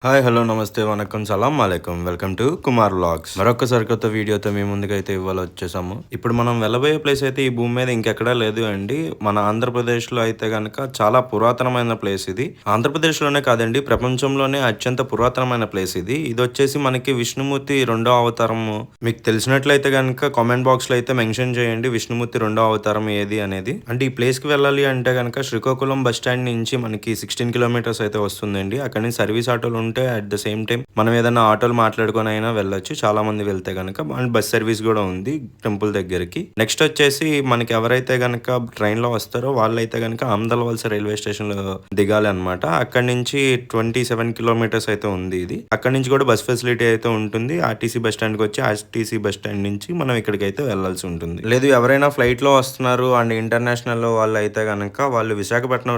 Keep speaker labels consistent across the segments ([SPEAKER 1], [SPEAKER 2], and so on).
[SPEAKER 1] Hi hello నమస్తే వనక్కం సలాం అలైకుం welcome to Kumar vlogs మరొకసారి కొత్త వీడియోతో మీ ముందుకైతే ఇవాళ వచ్చేసాము. ఇప్పుడు మనం వెళ్ళబోయే ప్లేస్ అయితే ఈ భూమి మీద ఇంకెక్కడా లేదు అండి. మన ఆంధ్రప్రదేశ్ లో అయితే గనక చాలా పురాతనమైన ప్లేస్ ఇది. ఆంధ్రప్రదేశ్ లోనే కాదండి, ప్రపంచంలోనే అత్యంత పురాతనమైన ప్లేస్ ఇది. ఇది వచ్చేసి మనకి విష్ణుమూర్తి రెండో అవతారము. మీకు తెలిసినట్లయితే గనక కామెంట్ బాక్స్ లో అయితే మెన్షన్ చేయండి విష్ణుమూర్తి రెండో అవతారం ఏది అనేది. అంటే ఈ ప్లేస్ కి వెళ్ళాలి అంటే గనక శ్రీకాకుళం బస్ స్టాండ్ నుంచి మనకి 16 కిలోమీటర్స్ అయితే వస్తుందండి. అక్కడి నుంచి సర్వీస్ ఆటోలు ఉంటే అట్ ద సేమ్ టైం మనం ఏదైనా ఆటోలు మాట్లాడుకొని అయినా వెళ్ళొచ్చు. చాలా మంది వెళ్తే గనక అండ్ బస్ సర్వీస్ కూడా ఉంది టెంపుల్ దగ్గరికి. నెక్స్ట్ వచ్చేసి మనకి ఎవరైతే గనక ట్రైన్ లో వస్తారో వాళ్ళైతే గనక ఆమదలవలస రైల్వే స్టేషన్ లో దిగాలి అనమాట. అక్కడి నుంచి 27 కిలోమీటర్స్ అయితే ఉంది ఇది. అక్కడి నుంచి కూడా బస్ ఫెసిలిటీ అయితే ఉంటుంది. ఆర్టీసీ బస్ స్టాండ్ కి వచ్చి ఆర్టీసీ బస్ స్టాండ్ నుంచి మనం ఇక్కడికి అయితే వెళ్లాల్సి ఉంటుంది. లేదు ఎవరైనా ఫ్లైట్ లో వస్తున్నారు అండ్ ఇంటర్నేషనల్ లో వాళ్ళు అయితే గనక వాళ్ళు విశాఖపట్నం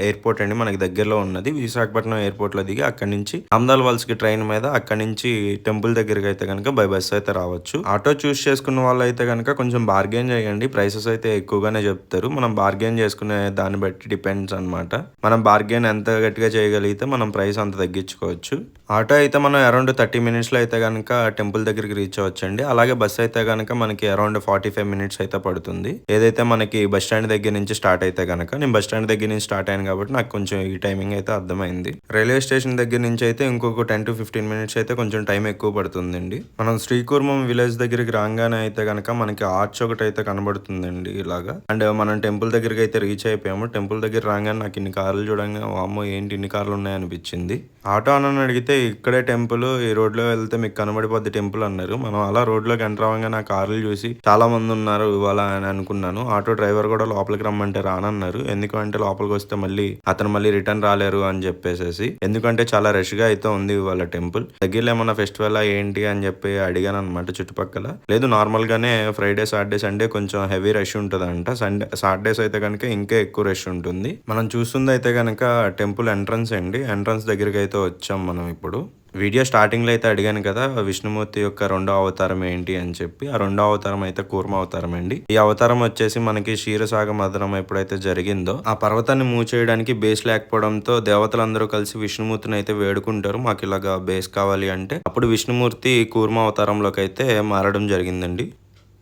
[SPEAKER 1] ఎయిర్పోర్ట్ అండి మనకి దగ్గరలో ఉన్నది. విశాఖపట్నం ఎయిర్పోర్ట్ లో దిగి అక్కడి నుంచి అహ్మదాబాద్ కి ట్రైన్ మీద అక్కడి నుంచి టెంపుల్ దగ్గరికి అయితే కనుక బై బస్ అయితే రావచ్చు. ఆటో చూస్ చేసుకున్న వాళ్ళు అయితే కనుక కొంచెం బార్గెన్ చేయండి. ప్రైసెస్ అయితే ఎక్కువగానే చెప్తారు. మనం బార్గెన్ చేసుకునే దాన్ని బట్టి డిపెండ్స్ అనమాట. మనం బార్గెన్ ఎంత గట్టిగా చేయగలిగితే మనం ప్రైస్ అంత తగ్గించుకోవచ్చు. ఆటో అయితే మనం అరౌండ్ 30 మినిట్స్ లో అయితే కనుక టెంపుల్ దగ్గరికి రీచ్ అవ్వచ్చండి. అలాగే బస్ అయితే కనుక మనకి అరౌండ్ 45 మినిట్స్ అయితే పడుతుంది. ఏదైతే మనకి బస్ స్టాండ్ దగ్గర నుంచి స్టార్ట్ అయితే కనుక నేను బస్ స్టాండ్ దగ్గర నుంచి స్టార్ట్ అయ్యాను కాబట్టి నాకు కొంచెం ఈ టైమింగ్ అయితే అర్థమైంది. రైల్వే స్టేషన్ దగ్గర నుంచి అయితే ఇంకొక 10 to 15 మినిట్స్ అయితే కొంచెం టైం ఎక్కువ పడుతుందండి. మనం శ్రీకూర్మం విలేజ్ దగ్గరికి రాగానే అయితే కనుక మనకి ఆర్చ్ ఒకటి అయితే కనబడుతుందండి ఇలాగా. అండ్ మనం టెంపుల్ దగ్గరికి అయితే రీచ్ అయిపోయాము. టెంపుల్ దగ్గర రాగానే నాకు ఇన్ని కార్లు చూడంగా వామ్మో ఏంటి ఇన్ని కార్లు ఉన్నాయనిపించింది. ఆటో అని అడిగితే ఇక్కడే టెంపుల్, ఈ రోడ్ లో వెళ్తే మీకు కనబడిపోద్ది టెంపుల్ అన్నారు. మనం అలా రోడ్ లోకి ఎంటర్ అవ్వగానే నా కార్లు చూసి చాలా మంది ఉన్నారు ఇవాళ అని అనుకున్నాను. ఆటో డ్రైవర్ కూడా లోపలికి రమ్మంటే రానన్నారు. ఎందుకంటే లోపలికి వస్తే అతను మళ్ళీ రిటర్న్ రాలేరు అని చెప్పేసి. ఎందుకంటే చాలా రష్ గా అయితే ఉంది ఇవాళ టెంపుల్. దగ్గరలో ఏమన్నా ఫెస్టివల్ ఏంటి అని చెప్పి అడిగాను అనమాట చుట్టుపక్కల. లేదు నార్మల్ గానే ఫ్రైడే సాటర్డే సండే కొంచెం హెవీ రష్ ఉంటుందంట. సాటర్డేస్ అయితే కనుక ఇంకా ఎక్కువ రష్ ఉంటుంది. మనం చూస్తుంది అయితే కనుక టెంపుల్ ఎంట్రన్స్ అండి. ఎంట్రన్స్ దగ్గరికి అయితే వచ్చాం మనం ఇప్పుడు. వీడియో స్టార్టింగ్ లో అయితే అడిగాను కదా విష్ణుమూర్తి యొక్క రెండో అవతారం ఏంటి అని చెప్పి. ఆ రెండో అవతారం అయితే కూర్మ అవతారం అండి. ఈ అవతారం వచ్చేసి మనకి క్షీరసాగ మదనం ఎప్పుడైతే జరిగిందో ఆ పర్వతాన్ని మూవ్ చేయడానికి బేస్ లేకపోవడంతో దేవతలందరూ కలిసి విష్ణుమూర్తిని అయితే వేడుకుంటారు. మాకు ఇలాగా బేస్ కావాలి అంటే అప్పుడు విష్ణుమూర్తి కూర్మ అవతారంలోకి అయితే మారడం జరిగిందండి.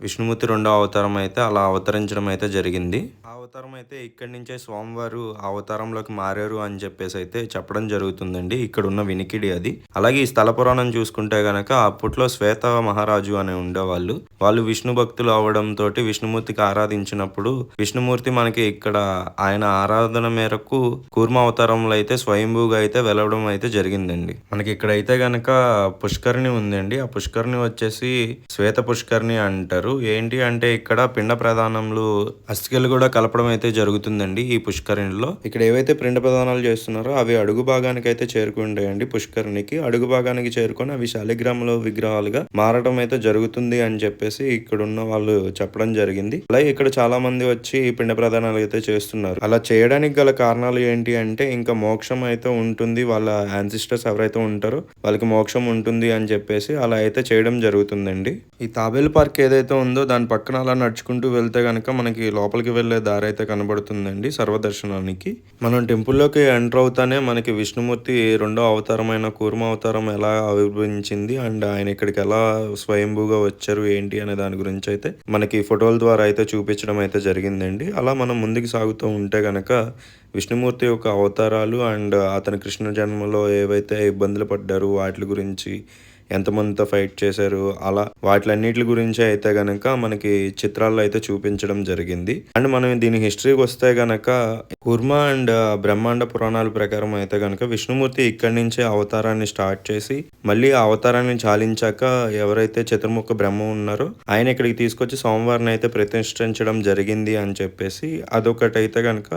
[SPEAKER 1] విష్ణుమూర్తి రెండో అవతారం అయితే అలా అవతరించడం అయితే జరిగింది. ఆ అవతారం అయితే ఇక్కడి నుంచే స్వామివారు అవతారంలోకి మారారు అని చెప్పేసి అయితే చెప్పడం జరుగుతుందండి. ఇక్కడ ఉన్న వినికిడి అది. అలాగే ఈ స్థల పురాణం చూసుకుంటే గనక అప్పట్లో శ్వేత మహారాజు అని ఉండేవాళ్ళు. వాళ్ళు విష్ణు భక్తులు అవడం తోటి విష్ణుమూర్తికి ఆరాధించినప్పుడు విష్ణుమూర్తి మనకి ఇక్కడ ఆయన ఆరాధన మేరకు కూర్మ అవతారంలో అయితే స్వయంభూగా అయితే వెలవడం అయితే జరిగిందండి. మనకి ఇక్కడ అయితే గనక పుష్కరిణి ఉందండి. ఆ పుష్కరిణి వచ్చేసి శ్వేత పుష్కరిణి అంటారు. ఏంటి అంటే ఇక్కడ పిండ ప్రదానంలో అస్థికలు కూడా కలపడం అయితే జరుగుతుందండి ఈ పుష్కరిణిలో. ఇక్కడ ఏవైతే పిండ ప్రదానాలు చేస్తున్నారో అవి అడుగు భాగానికి అయితే చేరుకుంటాయండి. పుష్కరిణికి అడుగు భాగానికి చేరుకొని అవి శాలిగ్రామంలో విగ్రహాలుగా మారడం అయితే జరుగుతుంది అని చెప్పేసి ఇక్కడ ఉన్న వాళ్ళు చెప్పడం జరిగింది. అలాగే ఇక్కడ చాలా మంది వచ్చి పిండ ప్రదానాలు అయితే చేస్తున్నారు. అలా చేయడానికి గల కారణాలు ఏంటి అంటే ఇంకా మోక్షం అయితే ఉంటుంది, వాళ్ళ యాన్సిస్టర్స్ ఎవరైతే ఉంటారో వాళ్ళకి మోక్షం ఉంటుంది అని చెప్పేసి అలా అయితే చేయడం జరుగుతుందండి. ఈ తాబేలు పార్క్ ఏదైతే ఉందో దాని పక్కన అలా నడుచుకుంటూ వెళ్తే గనక మనకి లోపలికి వెళ్లే దారి అయితే కనబడుతుందండి సర్వదర్శనానికి. మనం టెంపుల్లోకి ఎంటర్ అవుతానే మనకి విష్ణుమూర్తి రెండో అవతారమైన కూర్మ అవతారం ఎలా ఆవిర్భవించింది అండ్ ఆయన ఇక్కడికి ఎలా స్వయంభూగా వచ్చారు ఏంటి అనే దాని గురించి అయితే మనకి ఫోటోల ద్వారా అయితే చూపించడం అయితే జరిగిందండి. అలా మనం ముందుకు సాగుతూ ఉంటే గనక విష్ణుమూర్తి యొక్క అవతారాలు అండ్ అతని కృష్ణ జన్మలో ఏవైతే ఇబ్బందులు పడ్డారు వాటి గురించి, ఎంతమందితో ఫైట్ చేశారు అలా వాటిలన్నిటి గురించి అయితే గనక మనకి చిత్రాల్లో అయితే చూపించడం జరిగింది. అండ్ మనం దీని హిస్టరీకి వస్తే గనక కూర్మ అండ్ బ్రహ్మాండ పురాణాల ప్రకారం అయితే గనక విష్ణుమూర్తి ఇక్కడి నుంచే అవతారాన్ని స్టార్ట్ చేసి మళ్ళీ ఆ అవతారాన్ని చాలించాక ఎవరైతే చతుర్ముఖ బ్రహ్మ ఉన్నారో ఆయన ఇక్కడికి తీసుకొచ్చి సోమవారిని అయితే ప్రతిష్ఠించడం జరిగింది అని చెప్పేసి అదొకటి అయితే గనక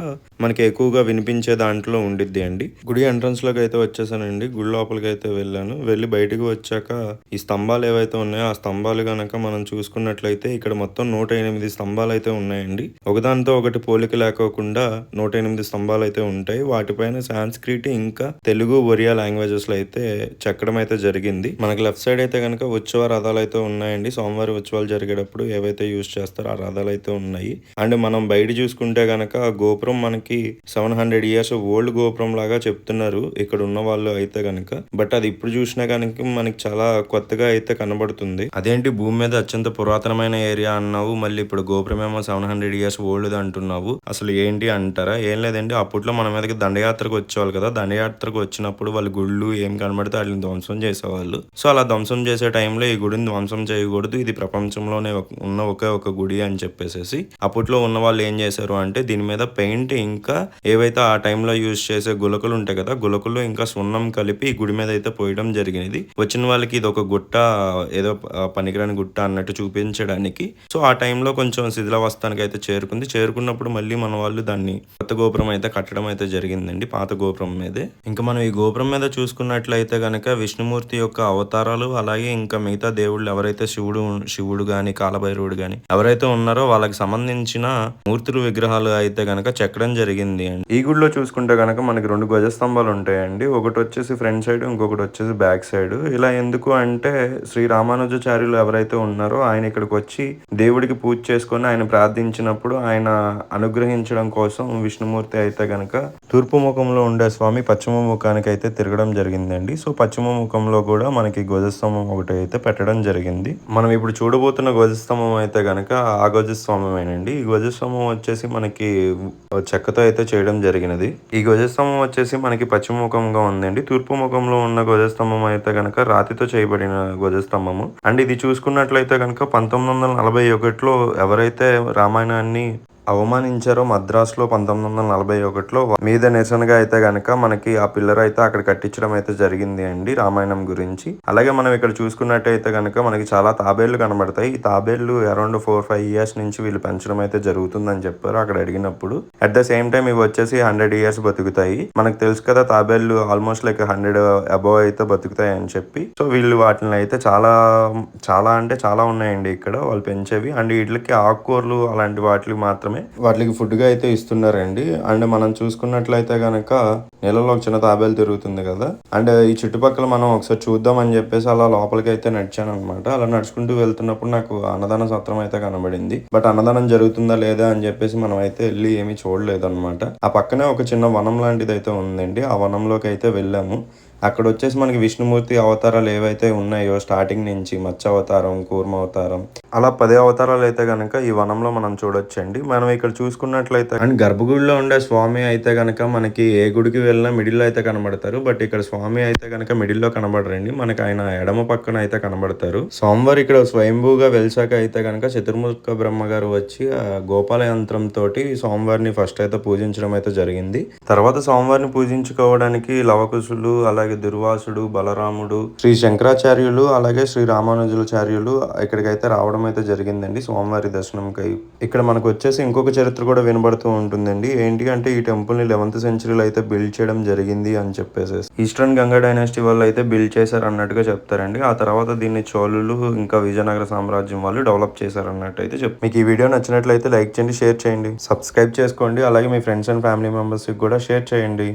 [SPEAKER 1] మనకి ఎక్కువగా వినిపించే దాంట్లో ఉండిద్ది అండి. గుడి ఎంట్రన్స్ లోకి అయితే వచ్చేసానండి. గుడి లోపలికి అయితే వెళ్ళాను. వెళ్ళి బయటకు వచ్చాక వచ్చాక ఈ స్తంభాలు ఏవైతే ఉన్నాయో ఆ స్తంభాలు గనక మనం చూసుకున్నట్లయితే ఇక్కడ మొత్తం 108 స్తంభాలు అయితే ఉన్నాయండి. ఒకదానితో ఒకటి పోలిక లేకోకుండా 108 స్తంభాలు అయితే ఉంటాయి. వాటిపైన సాంస్క్రిట్ ఇంకా తెలుగు, ఒరియా లాంగ్వేజెస్ లో అయితే చెక్కడం అయితే జరిగింది. మనకి లెఫ్ట్ సైడ్ అయితే కనుక ఉత్సవ రథాలు అయితే ఉన్నాయండి. సోమవారి ఉత్సవాలు జరిగేటప్పుడు ఏవైతే యూజ్ చేస్తారో ఆ రథాలు అయితే ఉన్నాయి. అండ్ మనం బయట చూసుకుంటే గనక గోపురం మనకి 700 ఇయర్స్ ఓల్డ్ గోపురం లాగా చెప్తున్నారు ఇక్కడ ఉన్న వాళ్ళు అయితే గనక. బట్ అది ఇప్పుడు చూసినా కనుక మనకి చాలా కొత్తగా అయితే కనబడుతుంది. అదేంటి భూమి మీద అత్యంత పురాతనమైన ఏరియా అన్నావు, మళ్ళీ ఇప్పుడు గోపురం ఏమో 700 ఇయర్స్ ఓల్డ్ అంటున్నావు, అసలు ఏంటి అంటారా? ఏం లేదండి, అప్పట్లో మన మీదకి దండయాత్రకు వచ్చేవాళ్ళు కదా, దండయాత్రకు వచ్చినప్పుడు వాళ్ళు గుళ్ళు ఏం కనబడితే వాటిని ధ్వంసం చేసేవాళ్ళు. సో అలా ధ్వంసం చేసే టైంలో ఈ గుడిని ధ్వంసం చేయకూడదు, ఇది ప్రపంచంలోనే ఉన్న ఒకే ఒక గుడి అని చెప్పేసి అప్పట్లో ఉన్న వాళ్ళు ఏం చేశారు అంటే దీని మీద పెయింట్ ఇంకా ఏవైతే ఆ టైంలో యూజ్ చేసే గులకలు ఉంటాయి కదా, గులకలు ఇంకా సున్నం కలిపి ఈ గుడి మీద అయితే పోయడం జరిగినది. వచ్చిన వాళ్ళకి ఇది ఒక గుట్ట, ఏదో పనికిరాని గుట్ట అన్నట్టు చూపించడానికి. సో ఆ టైంలో కొంచెం శిథిలావస్థానికి అయితే చేరుకున్నప్పుడు మళ్ళీ మన వాళ్ళు దాన్ని కొత్త గోపురం అయితే కట్టడం అయితే జరిగిందండి, పాత గోపురం మీదే. ఇంకా మనం ఈ గోపురం మీద చూసుకున్నట్లయితే గనక విష్ణుమూర్తి యొక్క అవతారాలు, అలాగే ఇంకా మిగతా దేవుళ్ళు ఎవరైతే శివుడు గాని, కాలభైరవుడు గాని ఎవరైతే ఉన్నారో వాళ్ళకి సంబంధించిన మూర్తులు, విగ్రహాలు అయితే గనక చెక్కడం జరిగింది అండి. ఈ గుడిలో చూసుకుంటే గనక మనకి 2 ధ్వజస్తంభాలు ఉంటాయండి. ఒకటి వచ్చేసి ఫ్రంట్ సైడ్, ఇంకొకటి వచ్చేసి బ్యాక్ సైడ్. ఇలా ఎందుకు అంటే శ్రీ రామానుజాచార్యులు ఎవరైతే ఉన్నారో ఆయన ఇక్కడికి వచ్చి దేవుడికి పూజ చేసుకొని ఆయన ప్రార్థించినప్పుడు ఆయన అనుగ్రహించడం కోసం విష్ణుమూర్తి అయితే గనక తూర్పు ముఖంలో ఉండే స్వామి పశ్చిమ ముఖానికి అయితే తిరగడం జరిగిందండి. సో పశ్చిమ ముఖంలో కూడా మనకి ధ్వజస్తంభం ఒకటి అయితే పెట్టడం జరిగింది. మనం ఇప్పుడు చూడబోతున్న ధ్వజస్తంభం అయితే గనక ఆ ధ్వజస్తంభమేనండి. ఈ ధ్వజస్తంభం వచ్చేసి మనకి చెక్కతో అయితే చేయడం జరిగినది. ఈ ధ్వజస్తంభం వచ్చేసి మనకి పశ్చిమ ముఖంగా ఉందండి. తూర్పు ముఖంలో ఉన్న ధ్వజస్తంభం అయితే గనక రాతితో చేయబడిన ధ్వజస్తంభము. అండ్ ఇది చూసుకున్నట్లయితే గనక 1941లో ఎవరైతే రామాయణాన్ని అవమానించారో మద్రాసులో 1941లో మీద నిరసనగా అయితే గనక మనకి ఆ పిల్లర్ అయితే అక్కడ కట్టించడం అయితే జరిగింది అండి రామాయణం గురించి. అలాగే మనం ఇక్కడ చూసుకున్నట్టయితే గనక మనకి చాలా తాబేళ్లు కనబడతాయి. ఈ తాబేళ్లు అరౌండ్ 4-5 ఇయర్స్ నుంచి వీళ్ళు పెంచడం అయితే జరుగుతుందని చెప్పారు అక్కడ అడిగినప్పుడు. అట్ ద సేమ్ టైం ఇవి వచ్చేసి 100 ఇయర్స్ బతుకుతాయి. మనకు తెలుసు కదా తాబేళ్లు ఆల్మోస్ట్ లైక్ 100 అబోవ్ అయితే బతుకుతాయి అని చెప్పి. సో వీళ్ళు వాటిని అయితే చాలా అంటే చాలా ఉన్నాయండి ఇక్కడ వాళ్ళు పెంచేవి. అండ్ వీటికి ఆకుకూరలు అలాంటి వాటికి మాత్రమే వాటికి ఫుడ్ గా అయితే ఇస్తున్నారండి. అండ్ మనం చూసుకున్నట్లయితే గనక నెలలో ఒక చిన్న తాబేలు తిరుగుతుంది కదా. అండ్ ఈ చుట్టుపక్కల మనం ఒకసారి చూద్దాం అని చెప్పేసి అలా లోపలికి అయితే నడిచాను అనమాట. అలా నడుచుకుంటూ వెళ్తున్నప్పుడు నాకు అన్నదాన సత్రం అయితే కనబడింది. బట్ అన్నదానం జరుగుతుందా లేదా అని చెప్పేసి మనం అయితే వెళ్ళి ఏమీ చూడలేదు అనమాట. ఆ పక్కనే ఒక చిన్న వనం లాంటిది అయితే ఉందండి. ఆ వనంలోకి అయితే వెళ్ళాము. అక్కడ వచ్చేసి మనకి విష్ణుమూర్తి అవతారాలు ఏవైతే ఉన్నాయో స్టార్టింగ్ నుంచి మత్స్య అవతారం, కూర్మ అవతారం, అలా 10 అవతారాలు అయితే గనక ఈ వనంలో మనం చూడొచ్చండి. మనం ఇక్కడ చూసుకున్నట్లయితే అండ్ గర్భగుడిలో ఉండే స్వామి అయితే గనక మనకి ఏ గుడికి వెళ్ళినా మిడిల్ అయితే కనబడతారు. బట్ ఇక్కడ స్వామి అయితే గనక మిడిల్ లో కనబడరండి, మనకి ఆయన ఎడమ పక్కన అయితే కనబడతారు. స్వామివారు ఇక్కడ స్వయంభూగా వెలిసాక అయితే గనక చతుర్ముఖ బ్రహ్మ గారు వచ్చి ఆ గోపాల యంత్రం తోటి స్వామివారిని ఫస్ట్ అయితే పూజించడం అయితే జరిగింది. తర్వాత స్వామివారిని పూజించుకోవడానికి లవకుశులు, అలాగే దుర్వాసుడు, బలరాముడు, శ్రీ శంకరాచార్యులు, అలాగే శ్రీ రామానుజాచార్యులు ఇక్కడికైతే రావడం అయితే జరిగిందండి స్వామివారి దర్శనంకై. ఇక్కడ మనకు వచ్చేసి ఇంకొక చరిత్ర కూడా వినబడుతూ ఉంటుందండి. ఏంటి అంటే ఈ టెంపుల్ ని 11th సెంచరీలో అయితే బిల్డ్ చేయడం జరిగింది అని చెప్పేసి ఈస్టర్న్ గంగా డైనాసిటీ వాళ్ళు అయితే బిల్డ్ చేశారు అన్నట్టుగా చెప్తారండి. ఆ తర్వాత దీన్ని చోళులు ఇంకా విజయనగర సామ్రాజ్యం వాళ్ళు డెవలప్ చేశారు అన్నట్టు అయితే చెప్తారు. మీకు ఈ వీడియో నచ్చినట్లయితే లైక్ చేయండి, షేర్ చేయండి, సబ్స్క్రైబ్ చేసుకోండి. అలాగే మీ ఫ్రెండ్స్ అండ్ ఫ్యామిలీ మెంబర్స్ కి కూడా షేర్ చేయండి.